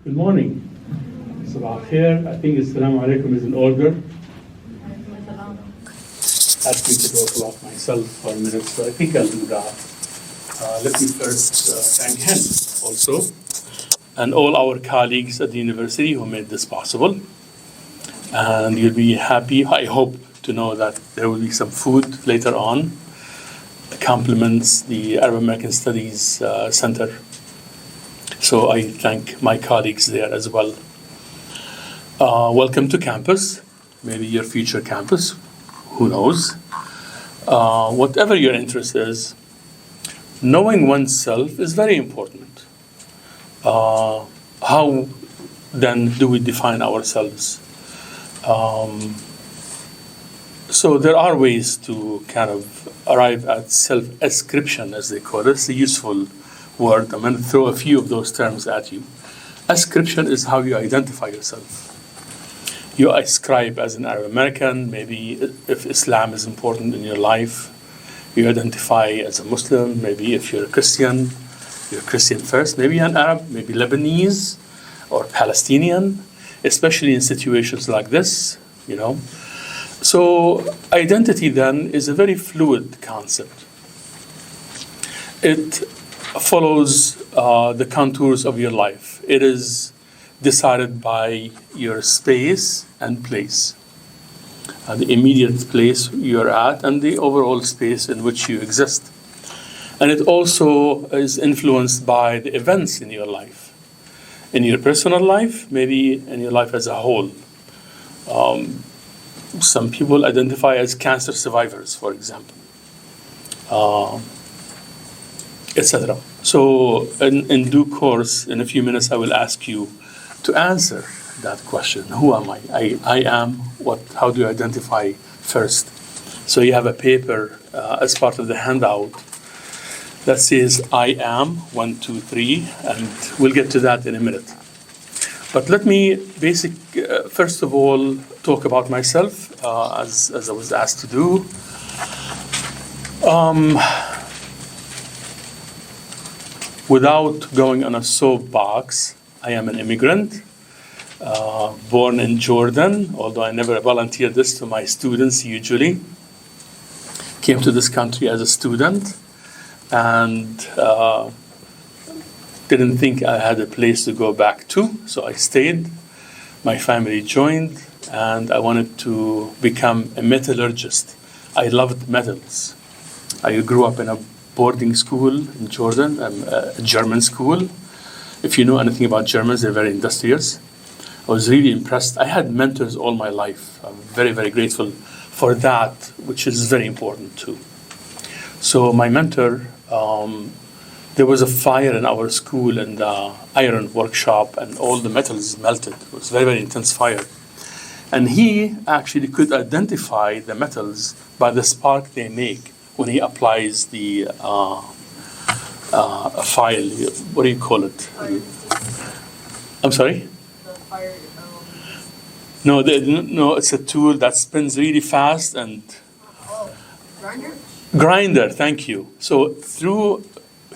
Good morning. Sabah khair. I think Assalamu alaikum is in order. Ask me to talk about myself for a minute, so I think I'll do that. Let me first thank him also and all our colleagues at the university who made this possible. And you'll be happy, I hope, to know that there will be some food later on. Compliments the Arab American Studies Center. So I thank my colleagues there as well. Welcome to campus, maybe your future campus, who knows. Whatever your interest is, knowing oneself is very important. How then do we define ourselves? So there are ways to kind of arrive at self-ascription, as they call it. It's a useful word. I'm going to throw a few of those terms at you. Ascription is how you identify yourself. You ascribe as an Arab American, maybe if Islam is important in your life. You identify as a Muslim, maybe if you're a Christian first, maybe an Arab, maybe Lebanese or Palestinian, especially in situations like this, you know. So identity then is a very fluid concept. It follows the contours of your life. It is decided by your space and place, the immediate place you're at and the overall space in which you exist. And it also is influenced by the events in your life, in your personal life, maybe in your life as a whole. Some people identify as cancer survivors, for example, etc. So in due course, in a few minutes, I will ask you to answer that question. Who am I? I am what? How do you identify first? So you have a paper as part of the handout that says I am 1, 2, 3, and we'll get to that in a minute. But let me first of all talk about myself as I was asked to do. Without going on a soapbox, I am an immigrant, born in Jordan, although I never volunteer this to my students usually. Came to this country as a student and didn't think I had a place to go back to, so I stayed. My family joined, and I wanted to become a metallurgist. I loved metals. I grew up in a boarding school in Jordan, a German school. If you know anything about Germans, they're very industrious. I was really impressed. I had mentors all my life. I'm very, very grateful for that, which is very important too. So my mentor, there was a fire in our school in the iron workshop and all the metals melted. It was a very, very intense fire. And he actually could identify the metals by the spark they make when he applies the file. What do you call it? I'm sorry? The fire. No, it's a tool that spins really fast and... Grinder? Grinder, thank you. So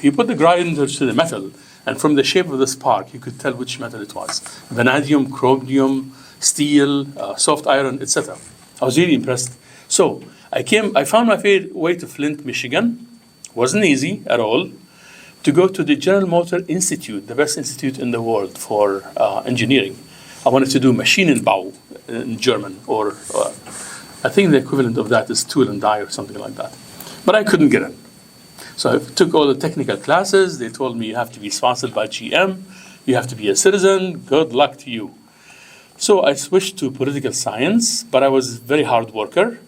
he put the grinder to the metal, and from the shape of the spark, you could tell which metal it was. Vanadium, chromium, steel, soft iron, etc. I was really impressed. So I found my way to Flint, Michigan. Wasn't easy at all. To go to the General Motor Institute, the best institute in the world for engineering. I wanted to do Maschinenbau in German, or I think the equivalent of that is tool and die or something like that. But I couldn't get in. So I took all the technical classes. They told me you have to be sponsored by GM. You have to be a citizen. Good luck to you. So I switched to political science, but I was a very hard worker.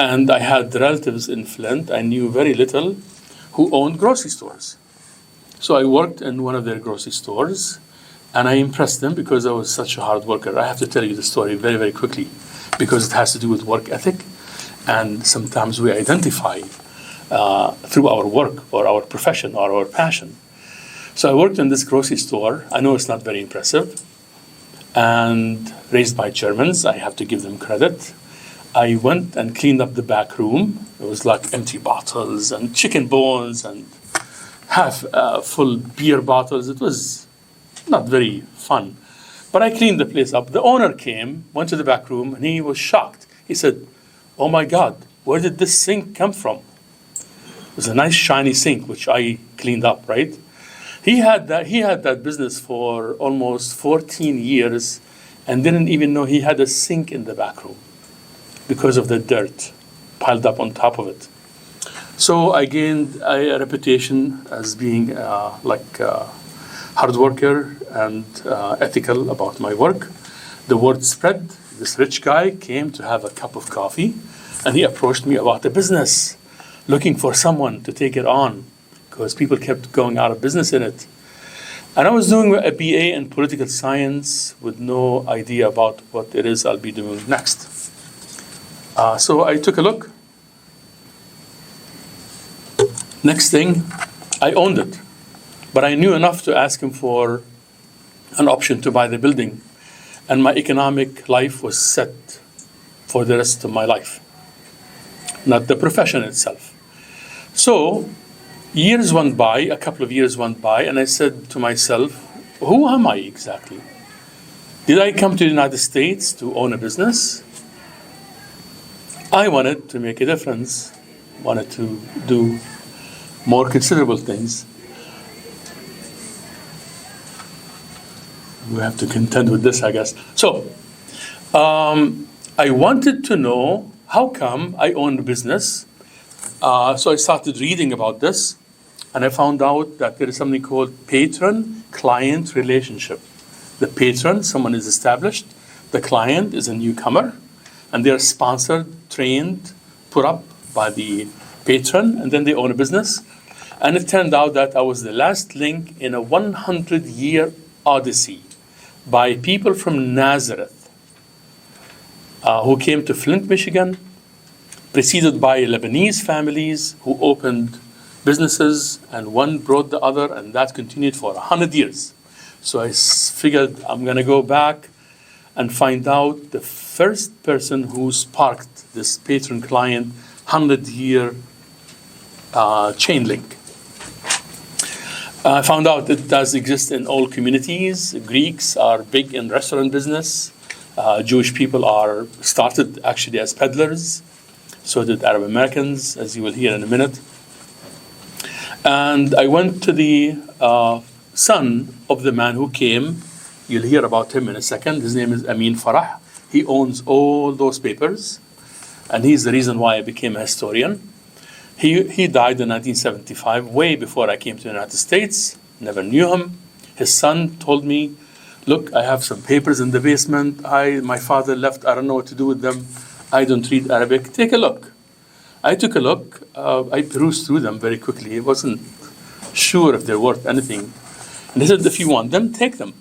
And I had relatives in Flint. I knew very little who owned grocery stores. So I worked in one of their grocery stores, and I impressed them because I was such a hard worker. I have to tell you the story very, very quickly because it has to do with work ethic, and sometimes we identify through our work or our profession or our passion. So I worked in this grocery store. I know it's not very impressive, and raised by Germans, I have to give them credit. I went and cleaned up the back room. It was like empty bottles and chicken bones and half full beer bottles. It was not very fun. But I cleaned the place up. The owner came, went to the back room, and he was shocked. He said, "Oh my God, where did this sink come from?" It was a nice shiny sink, which I cleaned up, right? He had that business for almost 14 years and didn't even know he had a sink in the back room because of the dirt piled up on top of it. So I gained a reputation as being hard worker and ethical about my work. The word spread. This rich guy came to have a cup of coffee, and he approached me about the business, looking for someone to take it on because people kept going out of business in it. And I was doing a BA in political science with no idea about what it is I'll be doing next. So I took a look. Next thing, I owned it. But I knew enough to ask him for an option to buy the building. And my economic life was set for the rest of my life, not the profession itself. So years went by, a couple of years went by, and I said to myself, who am I exactly? Did I come to the United States to own a business? I wanted to make a difference, wanted to do more considerable things. We have to contend with this, I guess. So I wanted to know how come I owned a business. So I started reading about this, and I found out that there is something called patron-client relationship. The patron, someone is established. The client is a newcomer, and they are sponsored, trained, put up by the patron, and then they own a business. And it turned out that I was the last link in a 100-year odyssey by people from Nazareth who came to Flint, Michigan, preceded by Lebanese families who opened businesses, and one brought the other, and that continued for 100 years. So I figured I'm going to go back and find out the first person who sparked this patron-client 100-year chain link. I found out it does exist in all communities. Greeks are big in restaurant business. Jewish people are started actually as peddlers. So did Arab Americans, as you will hear in a minute. And I went to the son of the man who came. You'll hear about him in a second. His name is Amin Farah. He owns all those papers, and he's the reason why I became a historian. He died in 1975, way before I came to the United States. Never knew him. His son told me, "Look, I have some papers in the basement. My father left. I don't know what to do with them. I don't read Arabic. Take a look." I took a look. I perused through them very quickly. I wasn't sure if they're worth anything. And he said, "If you want them, take them."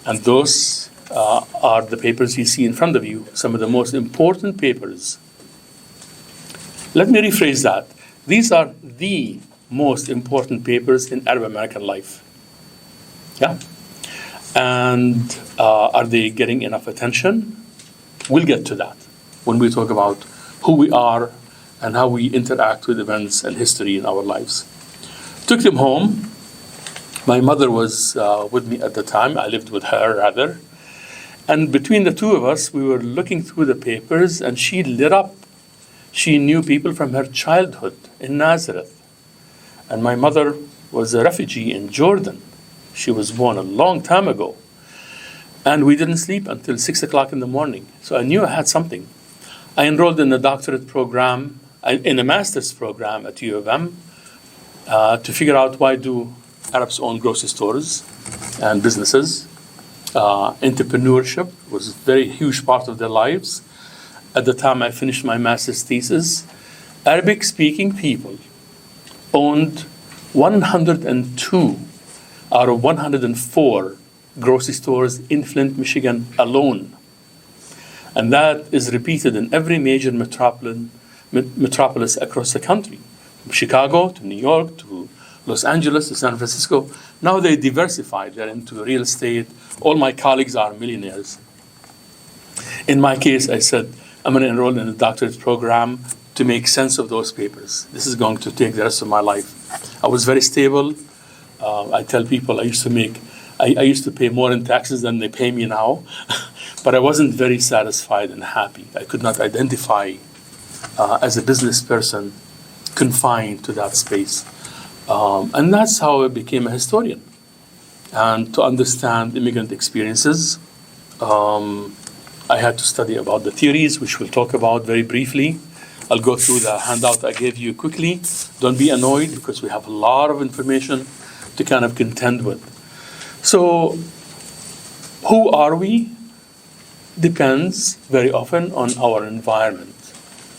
And those are the papers you see in front of you, some of the most important papers. Let me rephrase that. These are the most important papers in Arab American life. Yeah? And are they getting enough attention? We'll get to that when we talk about who we are and how we interact with events and history in our lives. Took them home. My mother was with me at the time. I lived with her, rather. And between the two of us, we were looking through the papers, and she lit up. She knew people from her childhood in Nazareth. And my mother was a refugee in Jordan. She was born a long time ago. And we didn't sleep until 6 o'clock in the morning. So I knew I had something. I enrolled in a doctorate program, in a master's program at U of M, to figure out why do Arabs own grocery stores and businesses. Entrepreneurship was a very huge part of their lives. At the time I finished my master's thesis, Arabic-speaking people owned 102 out of 104 grocery stores in Flint, Michigan alone. And that is repeated in every major metropolis across the country, from Chicago to New York to Los Angeles to San Francisco. Now they diversified. They're into real estate. All my colleagues are millionaires. In my case, I said, I'm going to enroll in a doctorate program to make sense of those papers. This is going to take the rest of my life. I was very stable. I tell people I used to pay more in taxes than they pay me now, but I wasn't very satisfied and happy. I could not identify as a business person confined to that space. And that's how I became a historian. And to understand immigrant experiences, I had to study about the theories, which we'll talk about very briefly. I'll go through the handout I gave you quickly. Don't be annoyed because we have a lot of information to kind of contend with. So, who are we? Depends very often on our environment.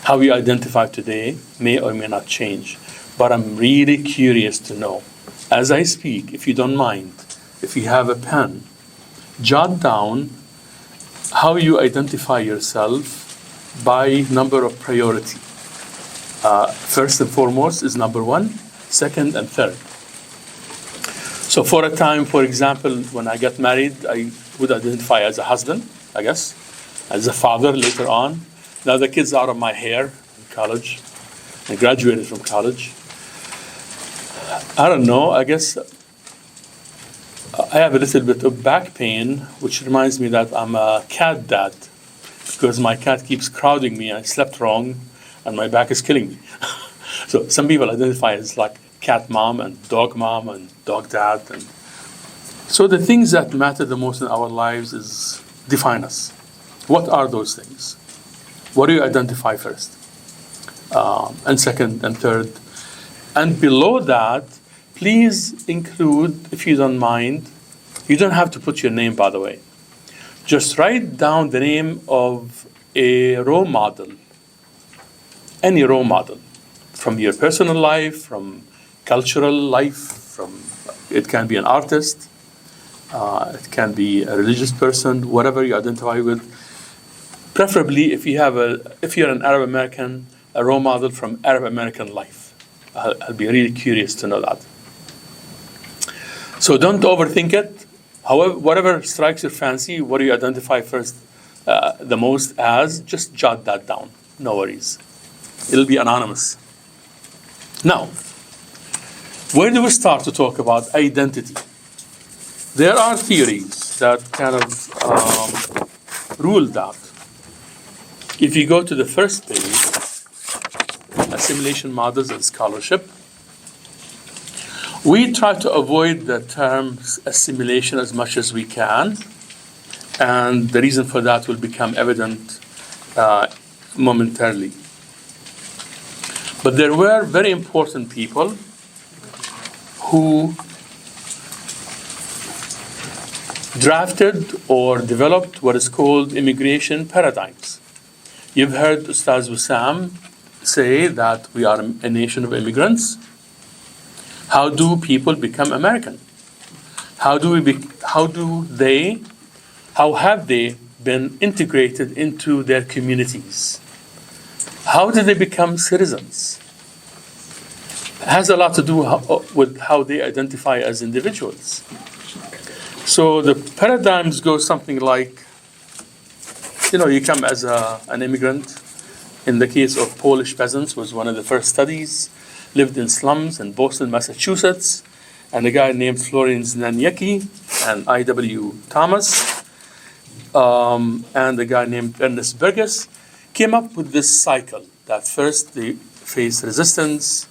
How we identify today may or may not change. But I'm really curious to know, as I speak, if you don't mind, if you have a pen, jot down how you identify yourself by number of priority. First and foremost is number one, second and third. So for a time, for example, when I got married, I would identify as a husband, I guess, as a father later on. Now the kids are out of my hair in college. I graduated from college. I don't know, I guess I have a little bit of back pain, which reminds me that I'm a cat dad because my cat keeps crowding me. I slept wrong and my back is killing me. So some people identify as like cat mom and dog dad. And so the things that matter the most in our lives is define us. What are those things? What do you identify first? And second and third. And below that, please include, if you don't mind, you don't have to put your name, by the way. Just write down the name of a role model, any role model, from your personal life, from cultural life, it can be an artist, it can be a religious person, whatever you identify with. Preferably, if you're an Arab American, a role model from Arab American life. I'll be really curious to know that. So don't overthink it. However, whatever strikes your fancy, what do you identify first the most as, just jot that down. No worries. It'll be anonymous. Now, where do we start to talk about identity? There are theories that kind of rule that. If you go to the first page, assimilation models and scholarship, we try to avoid the terms assimilation as much as we can, and the reason for that will become evident momentarily. But there were very important people who drafted or developed what is called immigration paradigms. You've heard Ustaz Wissam say that we are a nation of immigrants. How do people become American? How have they been integrated into their communities? How did they become citizens? It has a lot to do with how they identify as individuals. So the paradigms go something like, you come as an immigrant. In the case of Polish peasants, was one of the first studies, lived in slums in Boston, Massachusetts, and a guy named Florian Znaniecki and I.W. Thomas, and a guy named Ernest Burgess came up with this cycle that first they face resistance,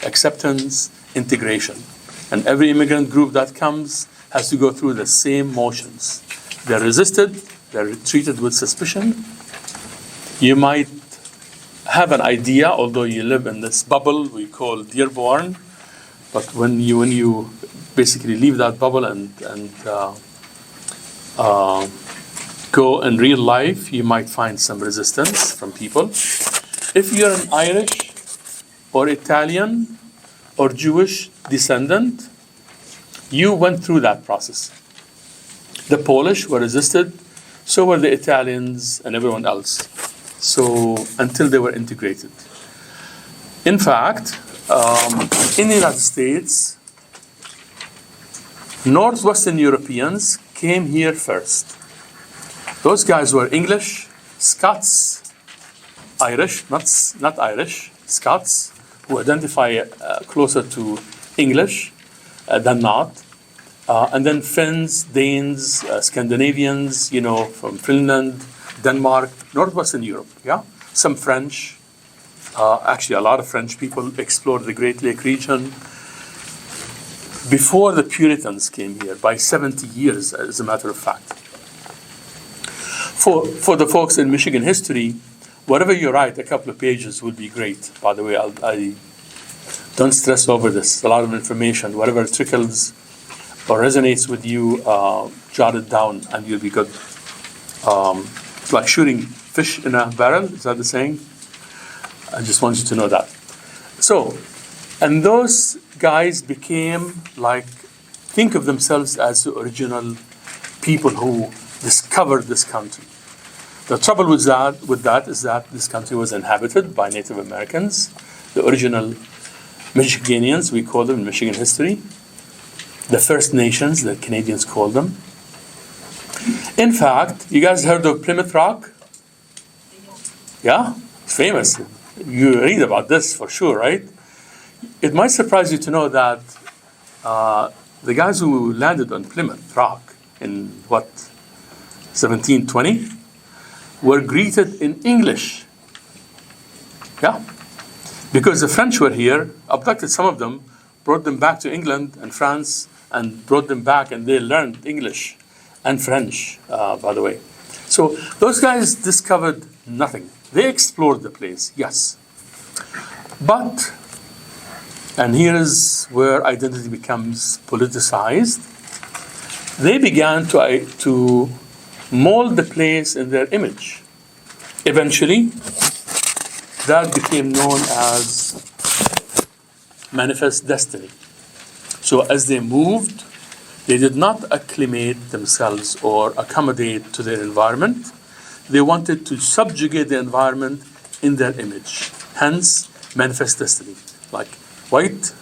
acceptance, integration. And every immigrant group that comes has to go through the same motions. They're resisted, they're treated with suspicion. You might have an idea, although you live in this bubble we call Dearborn, but when you basically leave that bubble and go in real life, you might find some resistance from people. If you're an Irish or Italian or Jewish descendant, you went through that process. The Polish were resisted, so were the Italians and everyone else. So until they were integrated. In fact, in the United States, Northwestern Europeans came here first. Those guys were English, Scots, Irish, not Irish, Scots, who identify closer to English than not. And then Finns, Danes, Scandinavians, from Finland, Denmark, northwestern Europe, yeah? Some French, actually a lot of French people explored the Great Lake region before the Puritans came here, by 70 years, as a matter of fact. For the folks in Michigan history, whatever you write, a couple of pages would be great. By the way, I don't stress over this. A lot of information, whatever trickles or resonates with you, jot it down and you'll be good. It's like shooting fish in a barrel, is that the saying? I just want you to know that. So, and those guys became think of themselves as the original people who discovered this country. The trouble with that is that this country was inhabited by Native Americans, the original Michiganians, we call them in Michigan history, the First Nations, the Canadians call them. In fact, you guys heard of Plymouth Rock? Yeah, it's famous. You read about this for sure, right? It might surprise you to know that the guys who landed on Plymouth Rock in 1720 were greeted in English. Yeah, because the French were here, abducted some of them, brought them back to England and France, and brought them back, and they learned English and French, by the way. So those guys discovered nothing. They explored the place, yes. But, and here is where identity becomes politicized, they began to mold the place in their image. Eventually, that became known as manifest destiny. So as they moved, they did not acclimate themselves or accommodate to their environment. They wanted to subjugate the environment in their image. Hence, manifest destiny. Like white,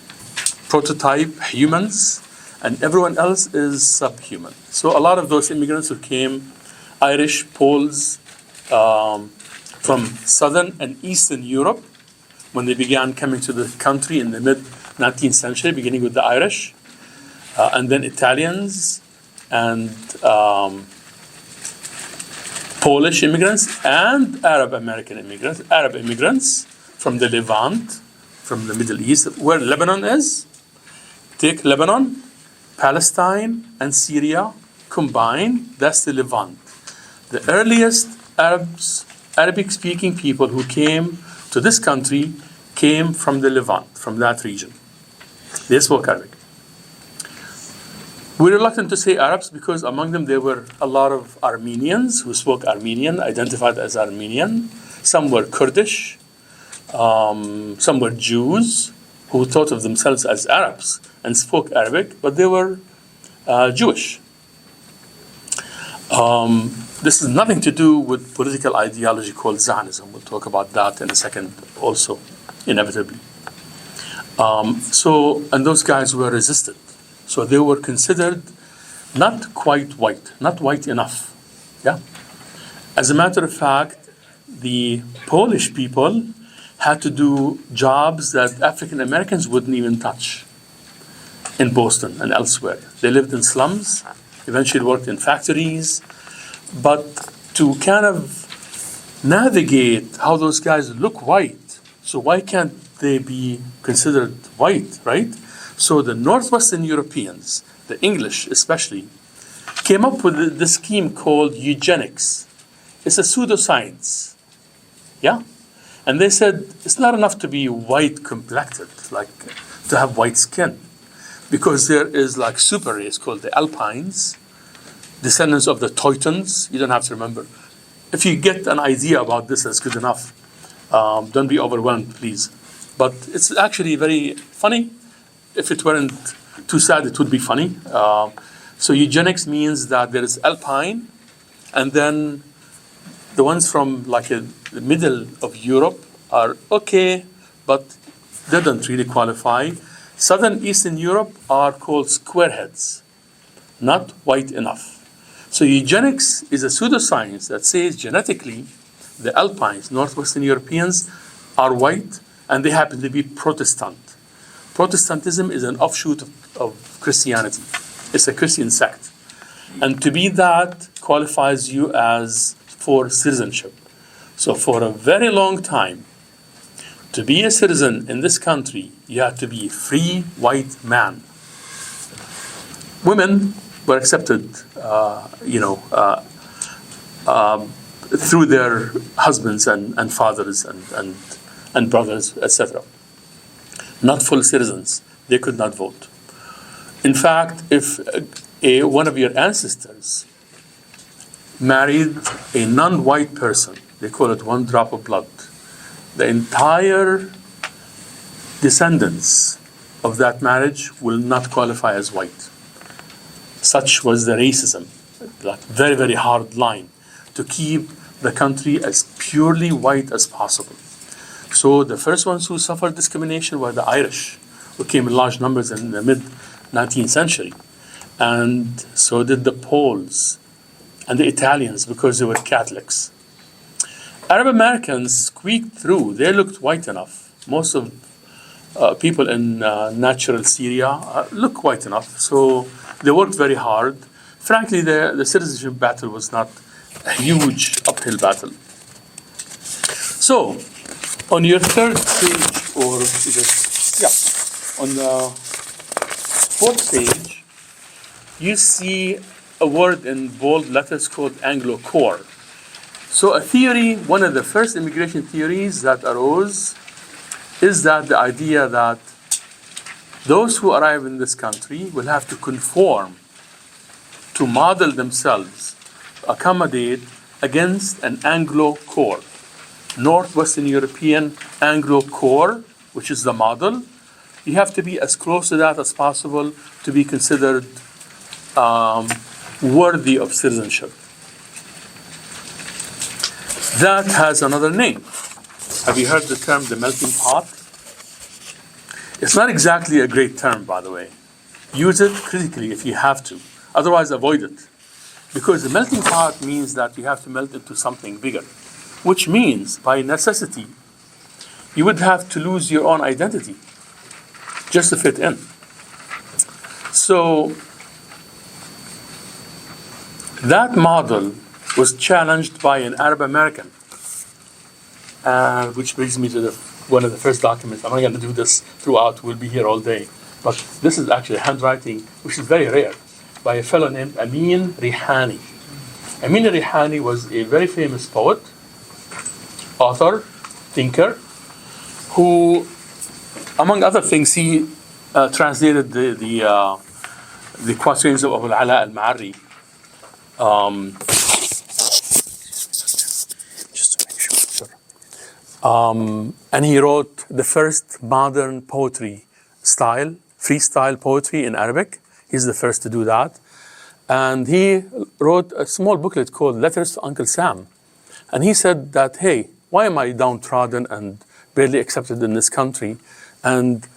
prototype humans, and everyone else is subhuman. So a lot of those immigrants who came, Irish, Poles, from southern and eastern Europe, when they began coming to the country in the mid-19th century, beginning with the Irish, and then Italians and Polish immigrants and Arab immigrants from the Levant, from the Middle East, where Lebanon is. Take Lebanon, Palestine, and Syria combined, that's the Levant. The earliest Arabic-speaking people who came to this country came from the Levant, from that region. They spoke Arabic. We're reluctant to say Arabs because among them there were a lot of Armenians who spoke Armenian, identified as Armenian. Some were Kurdish. Some were Jews who thought of themselves as Arabs and spoke Arabic, but they were Jewish. This has nothing to do with political ideology called Zionism. We'll talk about that in a second also, inevitably. And those guys were resisted. So they were considered not quite white, not white enough. Yeah. As a matter of fact, the Polish people had to do jobs that African Americans wouldn't even touch in Boston and elsewhere. They lived in slums, eventually worked in factories, but to kind of navigate how those guys look white, so why can't they be considered white, right? So the Northwestern Europeans, the English especially, came up with this scheme called eugenics. It's a pseudoscience, yeah? And they said it's not enough to be white complected, like to have white skin, because there is like super race called the Alpines, descendants of the Teutons. You don't have to remember. If you get an idea about this, that's good enough. Don't be overwhelmed, please. But it's actually very funny. If it weren't too sad, it would be funny. So eugenics means that there is Alpine, and then the ones from the middle of Europe are okay, but they don't really qualify. Southern Eastern Europe are called squareheads, not white enough. So eugenics is a pseudoscience that says genetically the Alpines, Northwestern Europeans, are white, and they happen to be Protestant. Protestantism is an offshoot of Christianity. It's a Christian sect. And to be that qualifies you as for citizenship. So for a very long time, to be a citizen in this country, you have to be a free white man. Women were accepted, through their husbands and fathers and brothers, etc. Not full citizens. They could not vote. In fact, if one of your ancestors married a non-white person, they call it one drop of blood, the entire descendants of that marriage will not qualify as white. Such was the racism, that very, very hard line to keep the country as purely white as possible. So the first ones who suffered discrimination were the Irish, who came in large numbers in the mid-19th century. And so did the Poles and the Italians because they were Catholics. Arab Americans squeaked through. They looked white enough. Most of people in natural Syria look white enough. So they worked very hard. Frankly, the citizenship battle was not a huge uphill battle. So, on your third page, or is it, yeah, on the fourth page, you see a word in bold letters called Anglo-Core. So a theory, one of the first immigration theories that arose is that the idea that those who arrive in this country will have to conform to model themselves, accommodate against an Anglo-Core. Northwestern European Anglo-Core, which is the model. You have to be as close to that as possible to be considered worthy of citizenship. That has another name. Have you heard the term the melting pot? It's not exactly a great term, by the way. Use it critically if you have to. Otherwise, avoid it. Because the melting pot means that you have to melt into something bigger, which means, by necessity, you would have to lose your own identity just to fit in. So, that model was challenged by an Arab American, which brings me to one of the first documents. I'm not going to do this throughout, we'll be here all day. But this is actually handwriting, which is very rare, by a fellow named Amin Rihani. Amin Rihani was a very famous poet, author, thinker, who, among other things, he translated the quatrains of Abu al-Ala al-Ma'arri. And he wrote the first modern poetry style, freestyle poetry in Arabic. He's the first to do that. And he wrote a small booklet called Letters to Uncle Sam. And he said that, hey, why am I downtrodden and barely accepted in this country? And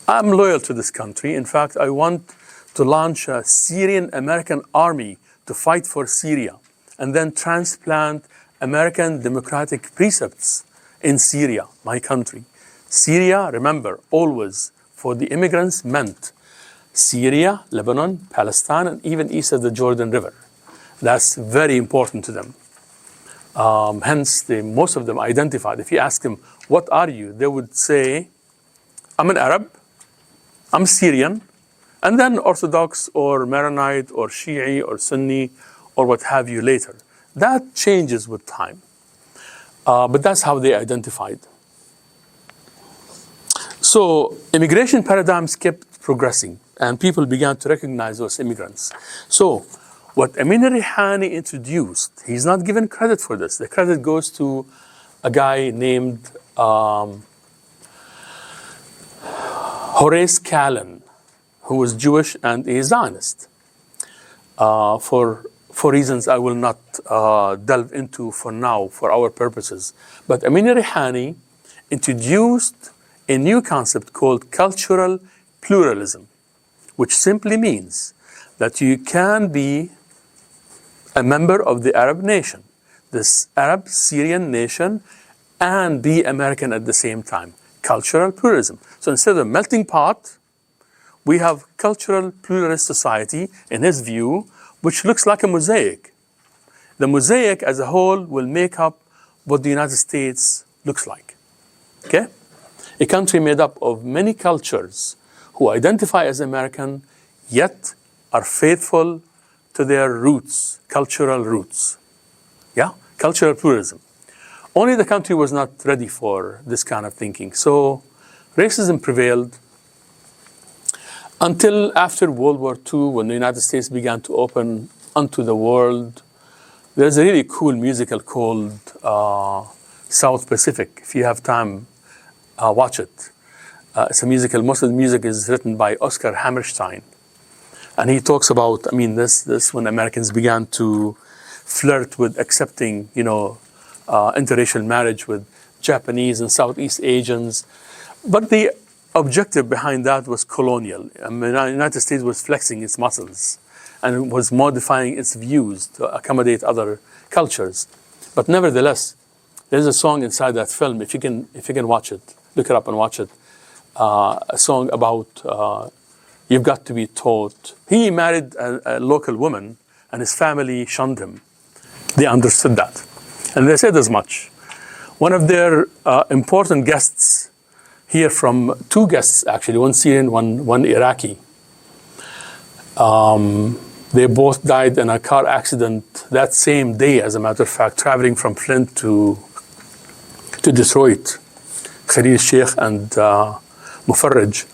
I'm loyal to this country. In fact, I want to launch a Syrian American army to fight for Syria and then transplant American democratic precepts in Syria, my country. Syria, remember, always for the immigrants meant Syria, Lebanon, Palestine, and even east of the Jordan River. That's very important to them. Hence, most of them identified. If you ask them, what are you? They would say, I'm an Arab, I'm Syrian, and then Orthodox or Maronite or Shi'i or Sunni or what have you later. That changes with time. But that's how they identified. So immigration paradigms kept progressing and people began to recognize those immigrants. So what Amin Rihani introduced, he's not given credit for this. The credit goes to a guy named Horace Callan, who was Jewish and a Zionist, for reasons I will not delve into for now, for our purposes. But Amin Rihani introduced a new concept called cultural pluralism, which simply means that you can be a member of the Arab nation, this Arab Syrian nation, and be American at the same time. Cultural pluralism. So instead of a melting pot, we have cultural pluralist society, in his view, which looks like a mosaic. The mosaic as a whole will make up what the United States looks like. Okay? A country made up of many cultures who identify as American, yet are faithful to their roots, cultural roots. Yeah? Cultural pluralism. Only the country was not ready for this kind of thinking. So racism prevailed until after World War II, when the United States began to open onto the world. There's a really cool musical called South Pacific. If you have time, watch it. It's a musical. Most of the music is written by Oscar Hammerstein. And he talks about, this when Americans began to flirt with accepting, interracial marriage with Japanese and Southeast Asians. But the objective behind that was colonial. The United States was flexing its muscles and was modifying its views to accommodate other cultures. But nevertheless, there's a song inside that film, if you can watch it, look it up and watch it, a song about you've got to be taught. He married a local woman and his family shunned him. They understood that. And they said as much. One of their important guests here, from two guests actually, one Syrian, one Iraqi. They both died in a car accident that same day, as a matter of fact, traveling from Flint to Detroit. Khalil Sheikh and Mufarraj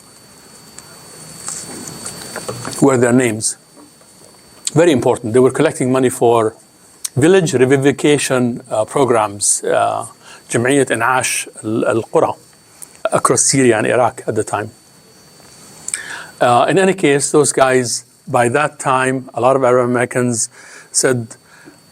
were their names. Very important. They were collecting money for village revivification programs, Jam'iyyat In'ash al-Qura, across Syria and Iraq at the time. In any case, those guys, by that time, a lot of Arab Americans said,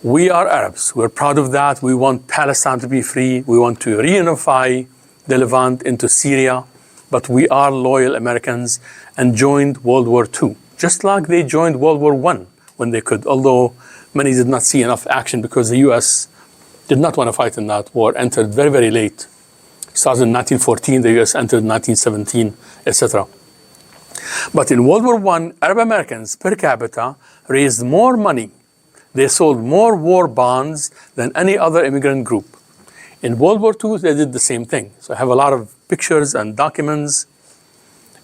we are Arabs. We're proud of that. We want Palestine to be free. We want to reunify the Levant into Syria. But we are loyal Americans, and joined World War II, just like they joined World War I when they could, although many did not see enough action because the US did not want to fight in that war, entered very, very late. Started in 1914, the US entered in 1917, etc. But in World War I, Arab Americans per capita raised more money. They sold more war bonds than any other immigrant group. In World War II, they did the same thing. So I have a lot of pictures and documents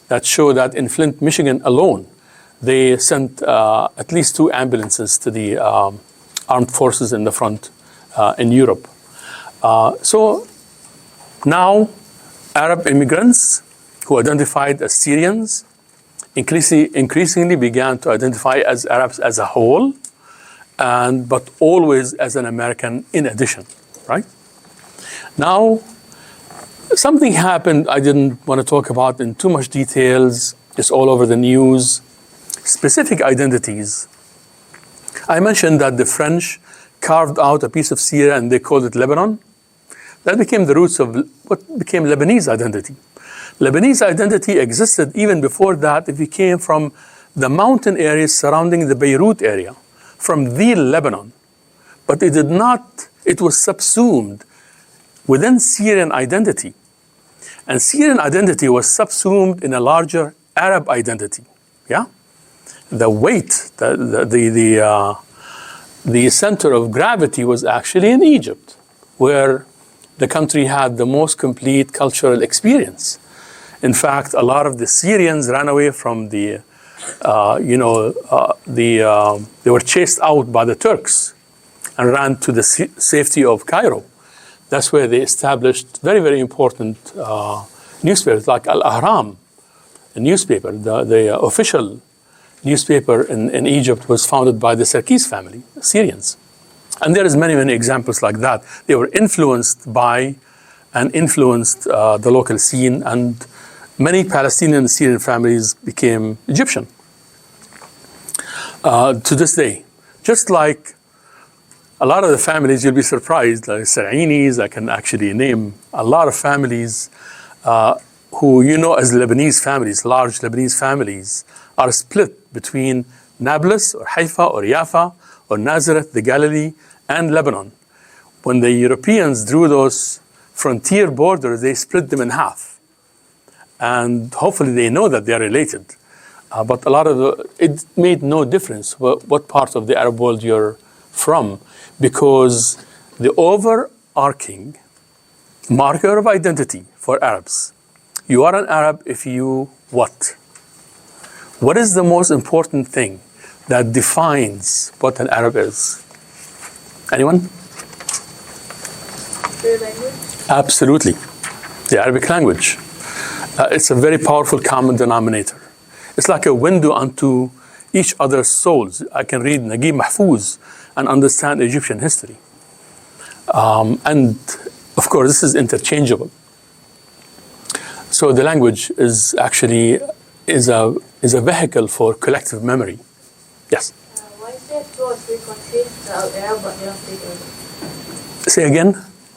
that show that in Flint, Michigan alone, they sent at least 2 ambulances to the armed forces in the front in Europe. So now Arab immigrants who identified as Syrians increasingly began to identify as Arabs as a whole, but always as an American in addition, right? Now, something happened I didn't want to talk about in too much details. It's all over the news. Specific identities. I mentioned that the French carved out a piece of Syria and they called it Lebanon. That became the roots of what became Lebanese identity. Lebanese identity existed even before that. If you came from the mountain areas surrounding the Beirut area, from the Lebanon. But it did not, it was subsumed within Syrian identity. And Syrian identity was subsumed in a larger Arab identity. Yeah? The weight, the center of gravity was actually in Egypt, where the country had the most complete cultural experience. In fact, a lot of the Syrians ran away from they were chased out by the Turks and ran to the safety of Cairo. That's where they established very, very important newspapers like Al-Ahram, a newspaper. The official newspaper in Egypt was founded by the Sarkis family, Syrians. And there is many, many examples like that. They were influenced by and influenced the local scene, and many Palestinian and Syrian families became Egyptian to this day. Just like a lot of the families, you'll be surprised, like Sarainis, I can actually name a lot of families who you know as Lebanese families, large Lebanese families, are split between Nablus or Haifa or Jaffa or Nazareth, the Galilee, and Lebanon. When the Europeans drew those frontier borders, they split them in half. And hopefully they know that they're related. But a lot of it made no difference what part of the Arab world you're from, because the overarching marker of identity for Arabs, you are an Arab if you what? What is the most important thing that defines what an Arab is? Anyone? Their language? Absolutely. The Arabic language. It's a very powerful common denominator. It's like a window onto each other's souls. I can read Naguib Mahfouz and understand Egyptian history. And of course, this is interchangeable. So the language is actually is a vehicle for collective memory. Yes. Why is there 2 or 3 countries that are Arab but they don't speak Arabic? Say again.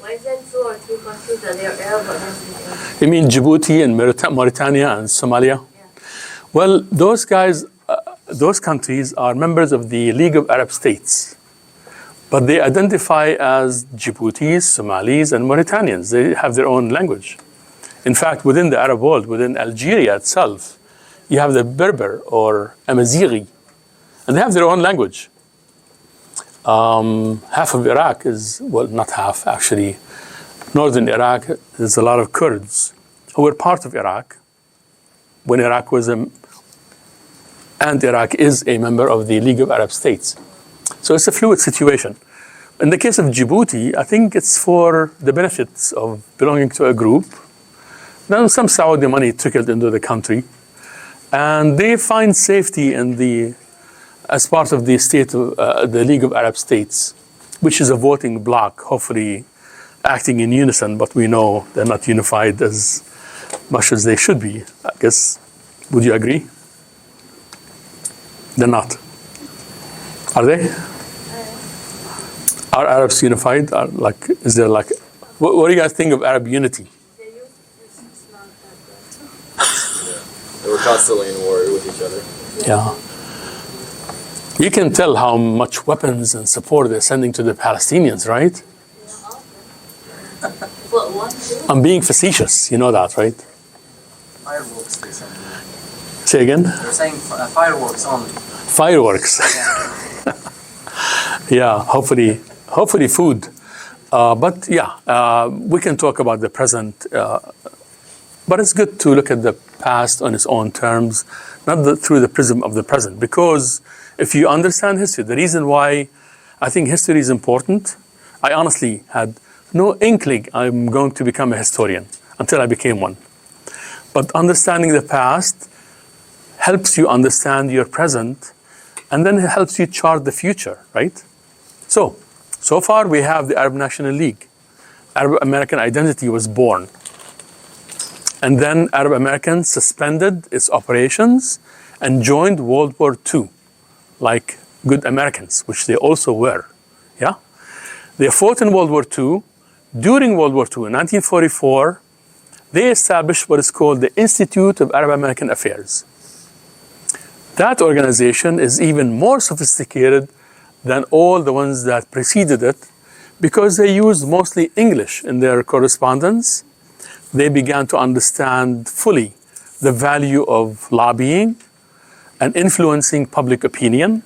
Why is there 2 or 3 countries that they are Arab but don't speak Arabic? You mean Djibouti and Mauritania and Somalia? Yeah. Well, those guys, those countries are members of the League of Arab States, but they identify as Djiboutis, Somalis, and Mauritanians. They have their own language. In fact, within the Arab world, within Algeria itself, you have the Berber or Amazighi, and they have their own language. Half of Iraq is, well, not half, actually. Northern Iraq, there's a lot of Kurds who were part of Iraq when Iraq was and Iraq is a member of the League of Arab States. So it's a fluid situation. In the case of Djibouti, I think it's for the benefits of belonging to a group. Then some Saudi money trickled into the country, and they find safety in as part of the state of the League of Arab States, which is a voting bloc, hopefully acting in unison, but we know they're not unified as much as they should be, I guess. Would you agree? They're not. Are they? Are Arabs unified? Is there what do you guys think of Arab unity? They use it's not that They were constantly in war with each other. Yeah. You can tell how much weapons and support they're sending to the Palestinians, right? What, 1, 2? I'm being facetious, you know that, right? Fireworks, they said. Say again? They're saying fireworks only. Fireworks. Yeah, hopefully food. But yeah, we can talk about the present. But it's good to look at the past on its own terms, not through the prism of the present. Because if you understand history, the reason why I think history is important, I honestly had no inkling I'm going to become a historian until I became one. But understanding the past helps you understand your present, and then it helps you chart the future, right? So far we have the Arab National League. Arab American identity was born. And then Arab Americans suspended its operations and joined World War II, like good Americans, which they also were, yeah? They fought in World War II. During World War II, in 1944, they established what is called the Institute of Arab American Affairs. That organization is even more sophisticated than all the ones that preceded it because they used mostly English in their correspondence. They began to understand fully the value of lobbying and influencing public opinion.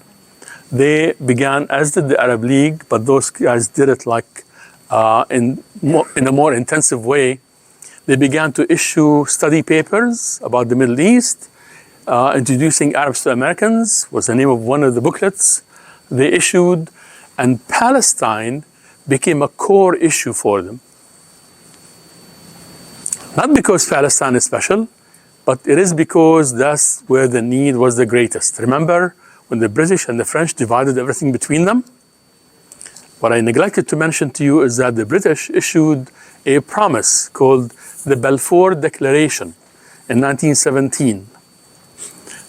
They began, as did the Arab League, but those guys did it in a more intensive way. They began to issue study papers about the Middle East. Introducing Arabs to Americans was the name of one of the booklets they issued, and Palestine became a core issue for them. Not because Palestine is special, but it is because that's where the need was the greatest. Remember when the British and the French divided everything between them? What I neglected to mention to you is that the British issued a promise called the Balfour Declaration in 1917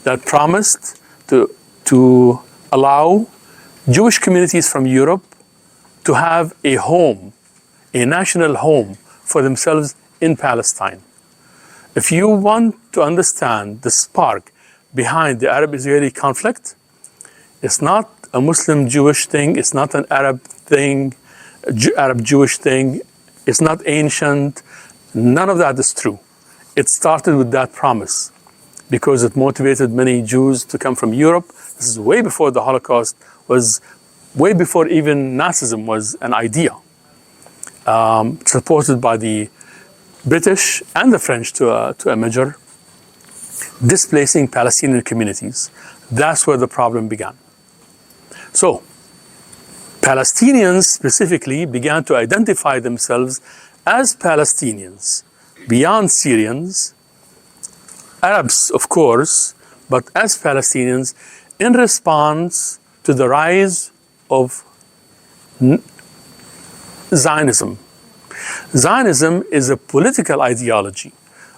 that promised to allow Jewish communities from Europe to have a home, a national home for themselves in Palestine. If you want to understand the spark behind the Arab-Israeli conflict, it's not a Muslim-Jewish thing, it's not an Arab thing, Arab-Jewish thing, It's not ancient. None of that is true. It started with that promise because it motivated many Jews to come from Europe. This is way before the Holocaust was, way before even Nazism was an idea. Supported by the British and the French to a measure, displacing Palestinian communities. That's where the problem began. So, Palestinians specifically began to identify themselves as Palestinians, beyond Syrians, Arabs, of course, but as Palestinians in response to the rise of Zionism. Zionism is a political ideology.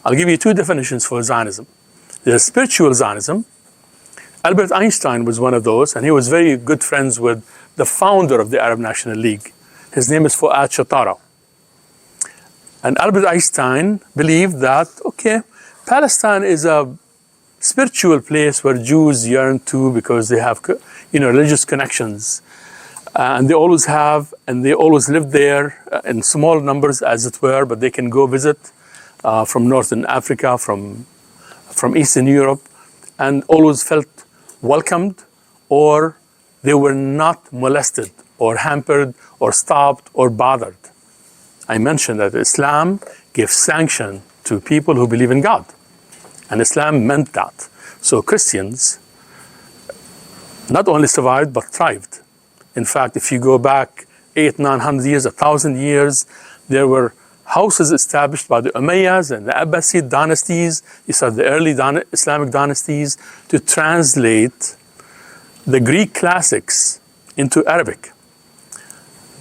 I'll give you two definitions for Zionism. There's spiritual Zionism. Albert Einstein was one of those, and he was very good friends with the founder of the Arab National League. His name is Fuad Shatara. And Albert Einstein believed that, okay, Palestine is a spiritual place where Jews yearn to because they have, religious connections. And they always have, and they always live there in small numbers, as it were, but they can go visit from Northern Africa, from Eastern Europe, and always felt welcomed, or they were not molested or hampered or stopped or bothered. I mentioned that Islam gives sanction to people who believe in God. And Islam meant that. So Christians not only survived, but thrived. In fact, if you go back 800-900 years, 1,000 years, there were houses established by the Umayyads and the Abbasid dynasties. These are the early Islamic dynasties, to translate the Greek classics into Arabic.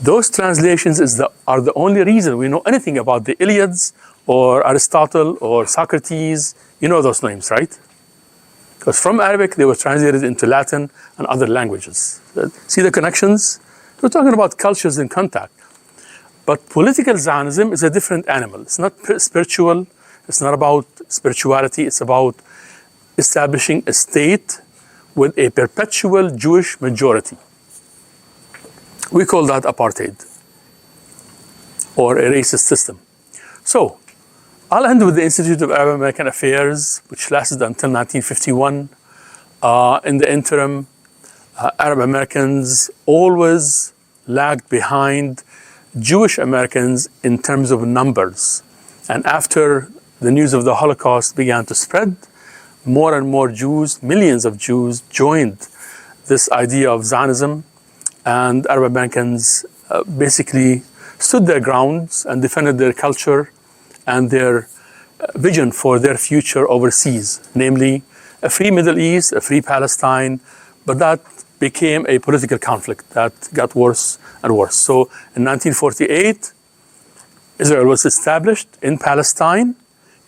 Those translations are the only reason we know anything about the Iliads or Aristotle or Socrates. You know those names, right? Because from Arabic, they were translated into Latin and other languages. See the connections? We're talking about cultures in contact. But political Zionism is a different animal. It's not spiritual. It's not about spirituality. It's about establishing a state with a perpetual Jewish majority. We call that apartheid, or a racist system. So, I'll end with the Institute of Arab American Affairs, which lasted until 1951. In the interim, Arab Americans always lagged behind Jewish Americans in terms of numbers. And after the news of the Holocaust began to spread, more and more Jews, millions of Jews, joined this idea of Zionism, and Arab Americans basically stood their grounds and defended their culture and their vision for their future overseas, namely a free Middle East, a free Palestine, but that became a political conflict that got worse and worse. So in 1948, Israel was established in Palestine,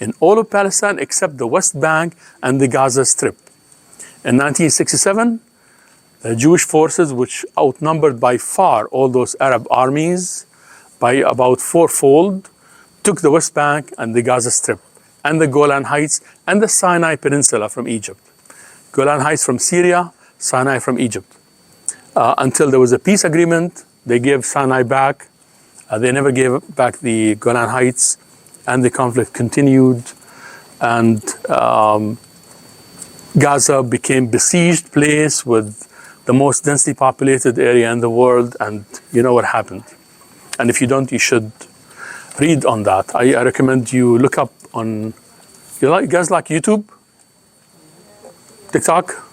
in all of Palestine except the West Bank and the Gaza Strip. In 1967, the Jewish forces, which outnumbered by far all those Arab armies by about fourfold, took the West Bank and the Gaza Strip and the Golan Heights and the Sinai Peninsula from Egypt. Golan Heights from Syria, Sinai from Egypt. Until there was a peace agreement, they gave Sinai back. They never gave back the Golan Heights, and the conflict continued. And Gaza became besieged place with the most densely populated area in the world, and you know what happened. And if you don't, you should read on that. I recommend you look up on, you guys like YouTube? TikTok?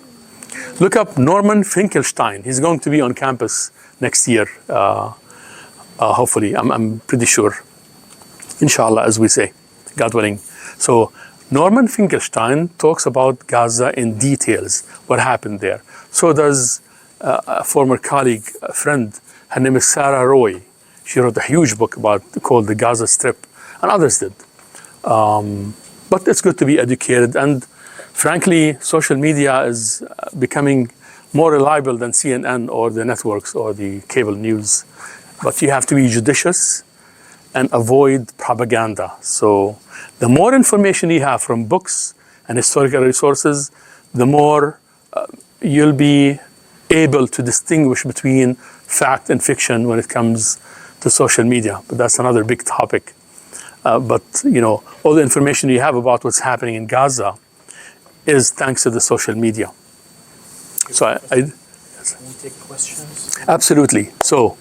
Look up Norman Finkelstein. He's going to be on campus next year, hopefully. I'm pretty sure. Inshallah, as we say, God willing. So Norman Finkelstein talks about Gaza in details, what happened there. So does a former colleague, a friend, her name is Sarah Roy. She wrote a huge book called The Gaza Strip, and others did. But it's good to be educated, and frankly, social media is becoming more reliable than CNN or the networks or the cable news. But you have to be judicious and avoid propaganda. So the more information you have from books and historical resources, the more you'll be able to distinguish between fact and fiction when it comes to social media, but that's another big topic. But all the information you have about what's happening in Gaza is thanks to the social media. So Can we take questions? absolutely. So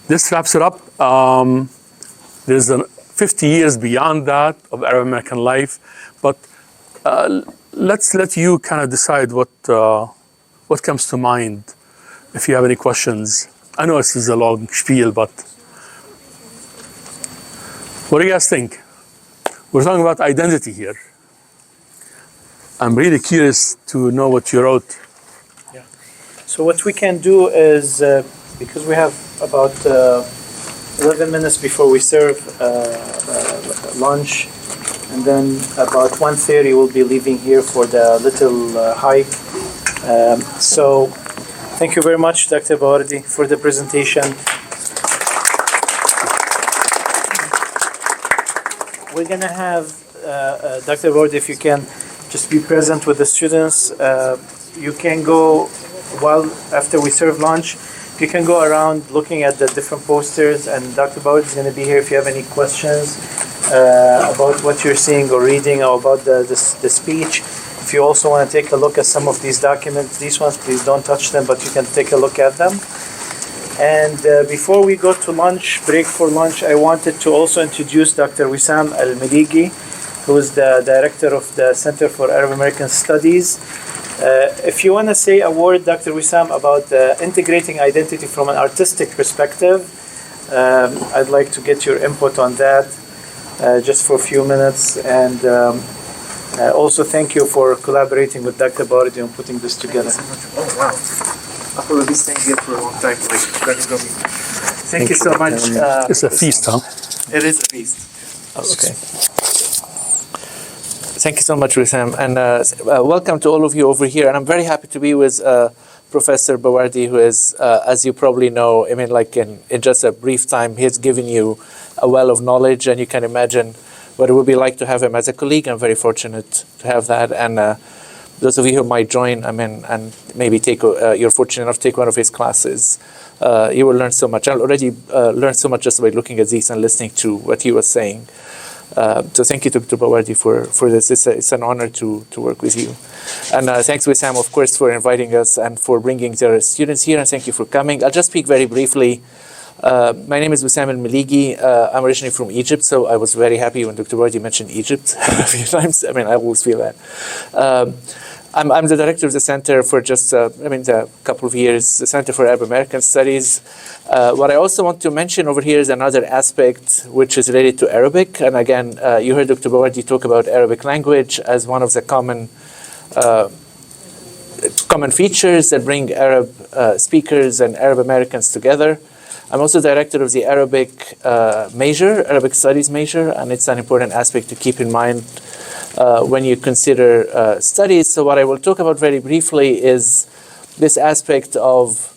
this wraps it up. There's 50 years beyond that of Arab American life, but let's let you kind of decide what comes to mind. If you have any questions, I know this is a long spiel, but what do you guys think? We're talking about identity here. I'm really curious to know what you wrote. Yeah. So what we can do is, because we have about 11 minutes before we serve lunch, and then about 1:30 we'll be leaving here for the little hike. So thank you very much, Dr. Bawardi, for the presentation. We're going to have Dr. Bawardi, if you can just be present with the students. You can go, after we serve lunch, you can go around looking at the different posters, and Dr. Bawardi is going to be here if you have any questions about what you're seeing or reading, or about the speech. If you also want to take a look at some of these documents, these ones, please don't touch them, but you can take a look at them. And before we go to break for lunch, I wanted to also introduce Dr. Wissam Al-Maligi, who is the director of the Center for Arab American Studies. If you want to say a word, Dr. Wissam, about integrating identity from an artistic perspective, I'd like to get your input on that just for a few minutes. And also thank you for collaborating with Dr. Bawardi on putting this together. Oh, wow. I thought we'll be staying here for a long time. Thank you so much. It's a feast, huh? It is a feast. Okay. Thank you so much, Wissam, and welcome to all of you over here. And I'm very happy to be with Professor Bawardi, who is, as you probably know, I mean, like in just a brief time, he's given you a well of knowledge, and you can imagine what it would be like to have him as a colleague. I'm very fortunate to have that. And those of you who might join, I mean, and maybe you're fortunate enough to take one of his classes, you will learn so much. I already learned so much just by looking at these and listening to what he was saying. So thank you, Dr. Bawardi, for this. It's an honor to work with you. And thanks, Wissam, of course, for inviting us and for bringing the students here. And thank you for coming. I'll just speak very briefly. My name is Wissam Al-Maligi. I'm originally from Egypt, so I was very happy when Dr. Bawardi mentioned Egypt a few times. I mean, I always feel that. I'm the director of the Center for just, a couple of years, the Center for Arab American Studies. What I also want to mention over here is another aspect which is related to Arabic. And again, you heard Dr. Bawardi talk about Arabic language as one of the common features that bring Arab speakers and Arab Americans together. I'm also director of the Arabic Arabic Studies major, and it's an important aspect to keep in mind when you consider studies. So what I will talk about very briefly is this aspect of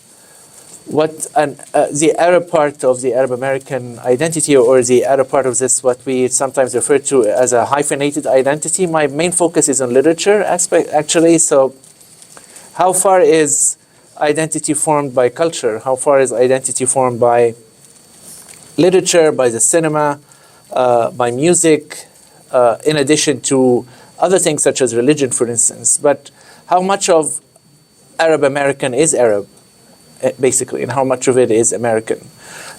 what the Arab part of the Arab American identity, or the Arab part of this, what we sometimes refer to as a hyphenated identity. My main focus is on literature aspect, actually. So how far is identity formed by culture? How far is identity formed by literature, by the cinema, by music, in addition to other things such as religion, for instance? But how much of Arab American is Arab, basically, and how much of it is American?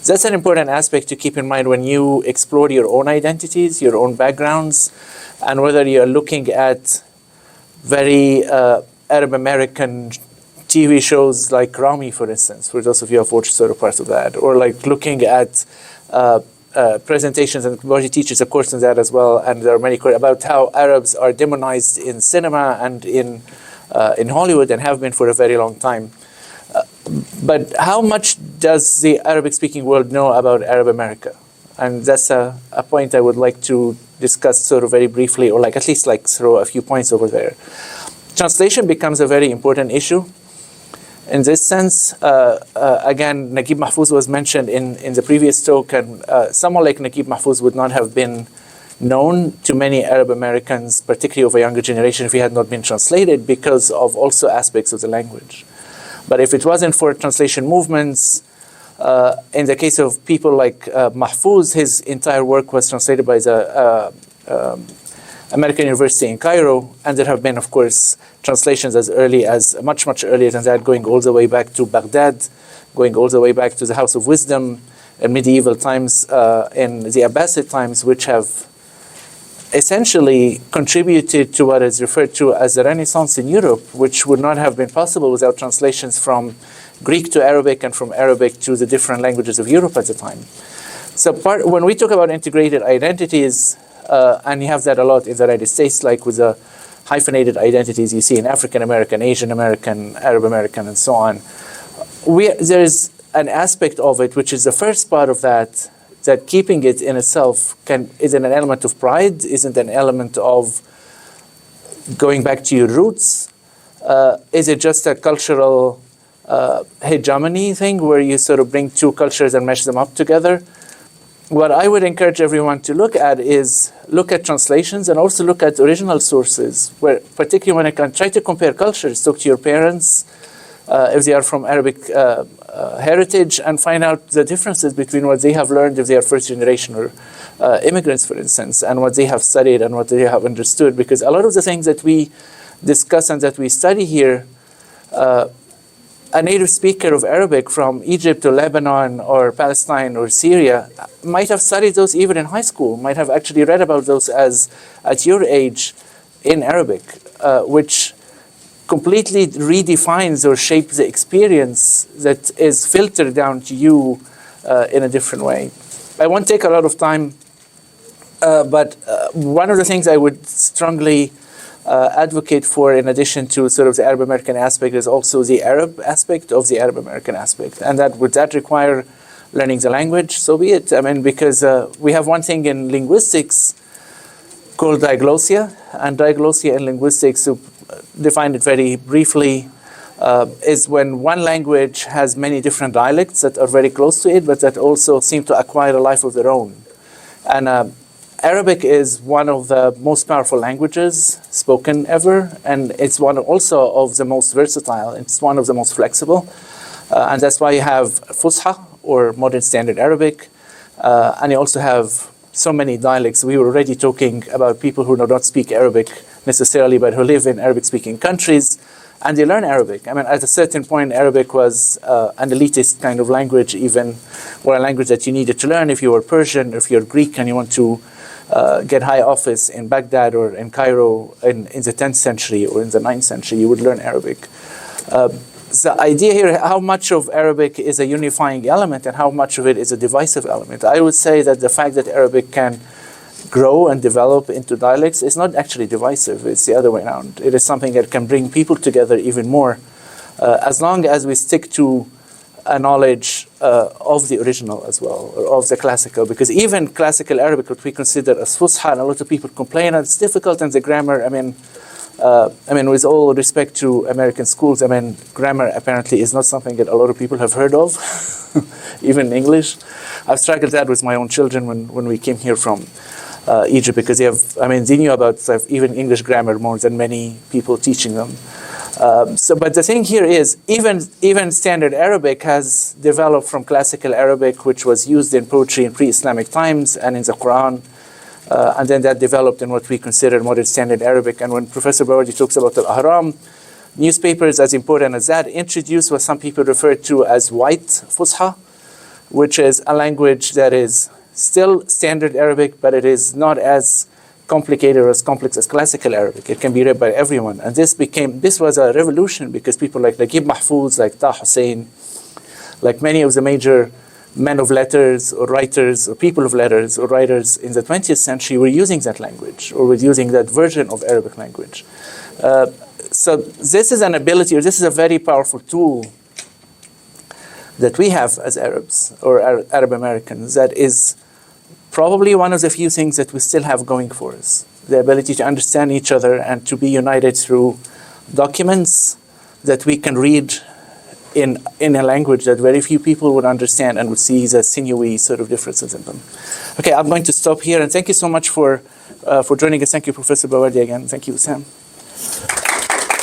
That's an important aspect to keep in mind when you explore your own identities, your own backgrounds, and whether you're looking at very Arab American TV shows like Rami, for instance, for those of you who have watched sort of parts of that, or like looking at presentations, and Bawardi teaches a course on that as well, and there are many about how Arabs are demonized in cinema and in Hollywood, and have been for a very long time. But how much does the Arabic-speaking world know about Arab America? And that's a point I would like to discuss sort of very briefly, or like at least like throw a few points over there. Translation becomes a very important issue. In this sense, again, Naguib Mahfouz was mentioned in the previous talk, and someone like Naguib Mahfouz would not have been known to many Arab Americans, particularly of a younger generation, if he had not been translated, because of also aspects of the language. But if it wasn't for translation movements, In the case of people like Mahfouz, his entire work was translated by the American University in Cairo, and there have been, of course, translations as early as, much earlier than that, going all the way back to Baghdad, going all the way back to the House of Wisdom in medieval times, in the Abbasid times, which have essentially contributed to what is referred to as the Renaissance in Europe, which would not have been possible without translations from Greek to Arabic and from Arabic to the different languages of Europe at the time. So when we talk about integrated identities, and you have that a lot in the United States, like with the hyphenated identities you see in African American, Asian American, Arab American, and so on, there's an aspect of it, which is the first part of that keeping it in itself isn't an element of pride, isn't an element of going back to your roots. Is it just a cultural hegemony thing where you sort of bring two cultures and mesh them up together? What I would encourage everyone to look at is look at translations and also look at original sources, where particularly when I can try to compare cultures, talk to your parents, if they are from Arabic heritage, and find out the differences between what they have learned if they are first generation or immigrants, for instance, and what they have studied and what they have understood. Because a lot of the things that we discuss and that we study here, a native speaker of Arabic from Egypt or Lebanon or Palestine or Syria might have studied those even in high school, might have actually read about those as at your age in Arabic, which completely redefines or shapes the experience that is filtered down to you in a different way. I won't take a lot of time, but one of the things I would strongly advocate for, in addition to sort of the Arab American aspect, is also the Arab aspect of the Arab American aspect. And would that require learning the language? So be it. I mean, because we have one thing in linguistics called diglossia, and diglossia in linguistics, to define it very briefly, is when one language has many different dialects that are very close to it, but that also seem to acquire a life of their own. And Arabic is one of the most powerful languages spoken ever, and it's one also of the most versatile. It's one of the most flexible, and that's why you have Fusha, or Modern Standard Arabic, and you also have so many dialects. We were already talking about people who do not speak Arabic necessarily, but who live in Arabic-speaking countries, and they learn Arabic. I mean, at a certain point, Arabic was an elitist kind of language, even, or a language that you needed to learn if you were Persian, if you're Greek and you want to get high office in Baghdad or in Cairo in the 10th century or in the 9th century, you would learn Arabic. The idea here, how much of Arabic is a unifying element and how much of it is a divisive element. I would say that the fact that Arabic can grow and develop into dialects is not actually divisive. It's the other way around. It is something that can bring people together even more, as long as we stick to a knowledge of the original as well, or of the classical. Because even classical Arabic, what we consider as Fusha, and a lot of people complain it's difficult, and the grammar, I mean, with all respect to American schools, I mean, grammar apparently is not something that a lot of people have heard of, even in English. I've struggled that with my own children when we came here from Egypt, because they knew about even English grammar more than many people teaching them. But the thing here is, even standard Arabic has developed from classical Arabic, which was used in poetry in pre-Islamic times and in the Quran. And then that developed in what we consider modern standard Arabic. And when Professor Bawardi talks about Al-Ahram, newspapers as important as that introduced what some people refer to as white Fusha, which is a language that is still standard Arabic, but it is not as complicated or as complex as classical Arabic. It can be read by everyone. And this was a revolution, because people like Naguib Mahfouz, like Taha Hussein, like many of the major men of letters or writers or people of letters or writers in the 20th century were using that language, or were using that version of Arabic language. So this is an ability, or this is a very powerful tool that we have as Arabs or Arab Americans, that is probably one of the few things that we still have going for us. The ability to understand each other and to be united through documents that we can read in a language that very few people would understand and would see the sinewy sort of differences in them. Okay, I'm going to stop here, and thank you so much for joining us. Thank you, Professor Bawardi, again. Thank you, Sam.